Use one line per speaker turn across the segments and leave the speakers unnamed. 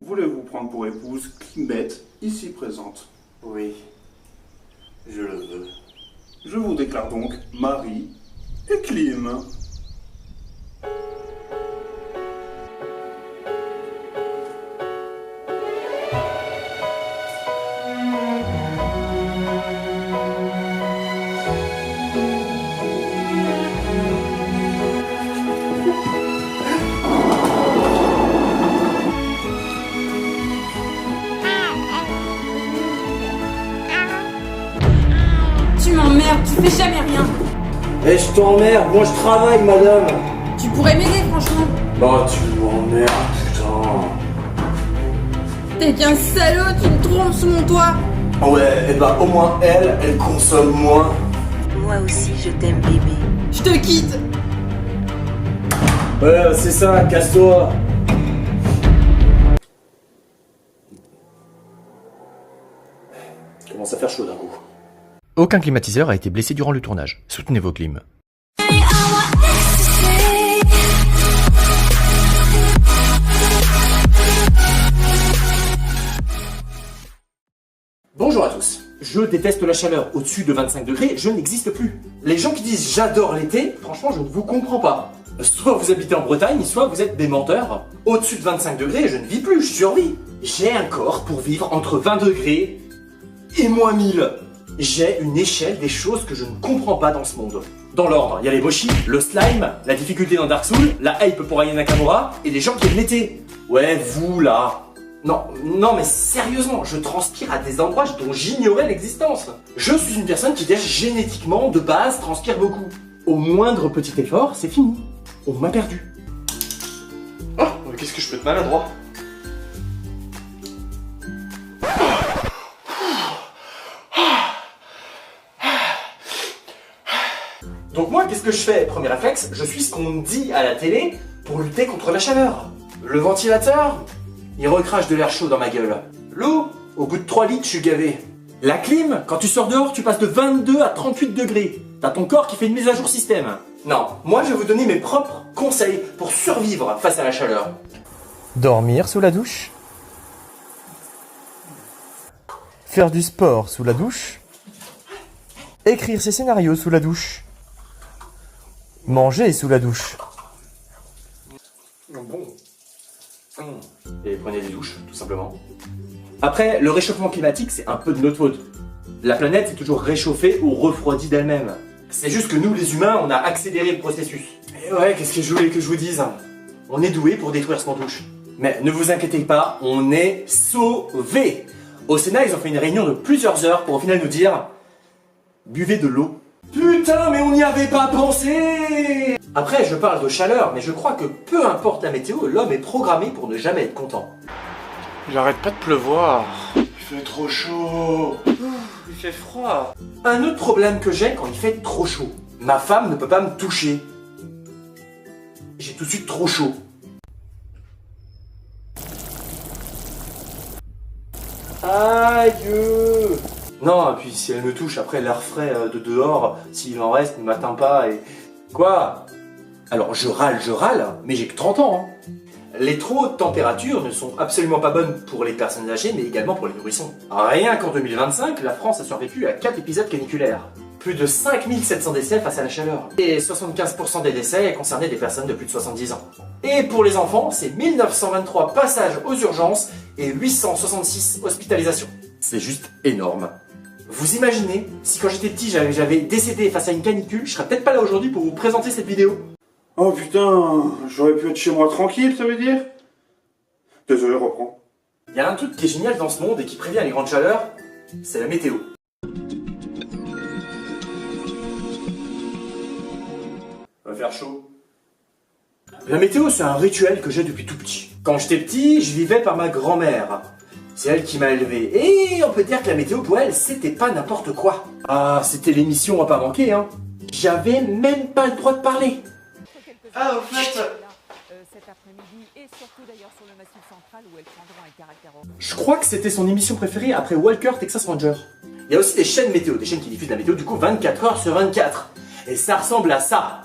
Voulez-vous prendre pour épouse Climette, ici présente?
Oui, je le veux.
Je vous déclare donc mari et Clim.
Tu m'emmerdes, tu fais jamais rien.
Eh, je t'emmerde, moi je travaille, madame.
Tu pourrais m'aider, franchement.
Bah, tu m'emmerdes, putain.
T'es qu'un salaud, tu me trompes sous mon toit.
Ouais, et bah au moins elle consomme moins.
Moi aussi, je t'aime, bébé.
Je te quitte.
Ouais, c'est ça, casse-toi. Commence à faire chaud d'un coup.
Aucun climatiseur a été blessé durant le tournage. Soutenez vos clims.
Bonjour à tous. Je déteste la chaleur. Au-dessus de 25 degrés, je n'existe plus. Les gens qui disent j'adore l'été, franchement, je ne vous comprends pas. Soit vous habitez en Bretagne, soit vous êtes des menteurs. Au-dessus de 25 degrés, je ne vis plus, je survis. J'ai un corps pour vivre entre 20 degrés et moins 1000. J'ai une échelle des choses que je ne comprends pas dans ce monde. Dans l'ordre, il y a les mochis, le slime, la difficulté dans Dark Souls, la hype pour Aya Nakamura et les gens qui aiment l'été. Ouais, vous là. Non mais sérieusement, je transpire à des endroits dont j'ignorais l'existence. Je suis une personne qui déjà génétiquement, de base, transpire beaucoup. Au moindre petit effort, c'est fini. On m'a perdu. Oh, mais qu'est-ce que je peux être maladroit? Donc moi, qu'est-ce que je fais? Premier réflexe, je suis ce qu'on me dit à la télé pour lutter contre la chaleur. Le ventilateur, il recrache de l'air chaud dans ma gueule. L'eau, au bout de 3 litres, je suis gavé. La clim, quand tu sors dehors, tu passes de 22 à 38 degrés. T'as ton corps qui fait une mise à jour système. Non, moi je vais vous donner mes propres conseils pour survivre face à la chaleur.
Dormir sous la douche. Faire du sport sous la douche. Écrire ses scénarios sous la douche. Manger sous la douche.
Bon. Et prenez des douches, tout simplement. Après, le réchauffement climatique, c'est un peu de notre faute. La planète s'est toujours réchauffée ou refroidie d'elle-même. C'est juste que nous, les humains, on a accéléré le processus. Et ouais, qu'est-ce que je voulais que je vous dise? On est doués pour détruire ce qu'on touche. Mais ne vous inquiétez pas, on est sauvés. Au Sénat, ils ont fait une réunion de plusieurs heures pour au final nous dire « Buvez de l'eau ». Putain, mais on n'y avait pas pensé! Après, je parle de chaleur, mais je crois que peu importe la météo, l'homme est programmé pour ne jamais être content.
Il arrête pas de pleuvoir. Il fait trop chaud.
Il fait froid. Un autre problème que j'ai quand il fait trop chaud. Ma femme ne peut pas me toucher. J'ai tout de suite trop chaud. Aïe! Non, et puis si elle me touche, après l'air frais de dehors, s'il en reste, ne m'atteint pas et... Quoi? Alors je râle, mais j'ai que 30 ans. Hein. Les trop hautes températures ne sont absolument pas bonnes pour les personnes âgées, mais également pour les nourrissons. Rien qu'en 2025, la France a survécu à 4 épisodes caniculaires. Plus de 5700 décès face à la chaleur. Et 75% des décès concernaient des personnes de plus de 70 ans. Et pour les enfants, c'est 1923 passages aux urgences et 866 hospitalisations. C'est juste énorme. Vous imaginez, si quand j'étais petit j'avais décédé face à une canicule, je serais peut-être pas là aujourd'hui pour vous présenter cette vidéo.
Oh putain, j'aurais pu être chez moi tranquille, ça veut dire? Désolé, reprends.
Il y a un truc qui est génial dans ce monde et qui prévient les grandes chaleurs, c'est la météo. Va faire chaud. La météo, c'est un rituel que j'ai depuis tout petit. Quand j'étais petit, je vivais par ma grand-mère. C'est elle qui m'a élevé. Et on peut dire que la météo, pour elle, c'était pas n'importe quoi. Ah, c'était l'émission à pas manquer, hein. J'avais même pas le droit de parler. Ah, au fait...
cet après-midi et surtout d'ailleurs sur le massif central où elles prendront un caractère.
Je crois que c'était son émission préférée après Walker Texas Ranger. Il y a aussi des chaînes météo, des chaînes qui diffusent la météo du coup 24 heures sur 24. Et ça ressemble à ça.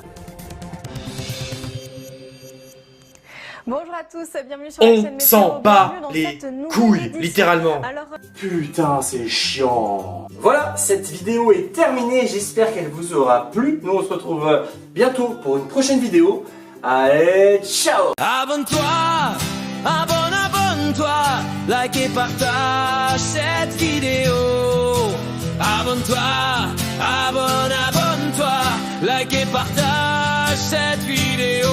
Bonjour à tous, bienvenue sur la chaîne
On
Météo.
s'en bat
Bienvenue dans
les
cette nouvelle
couilles,
édition.
littéralement.
Alors,
Putain, c'est chiant. Voilà, cette vidéo est terminée. J'espère qu'elle vous aura plu. Nous, on se retrouve bientôt pour une prochaine vidéo. Allez, ciao.
Abonne-toi, abonne-toi, like et partage cette vidéo. Abonne-toi, abonne-toi, like et partage cette vidéo.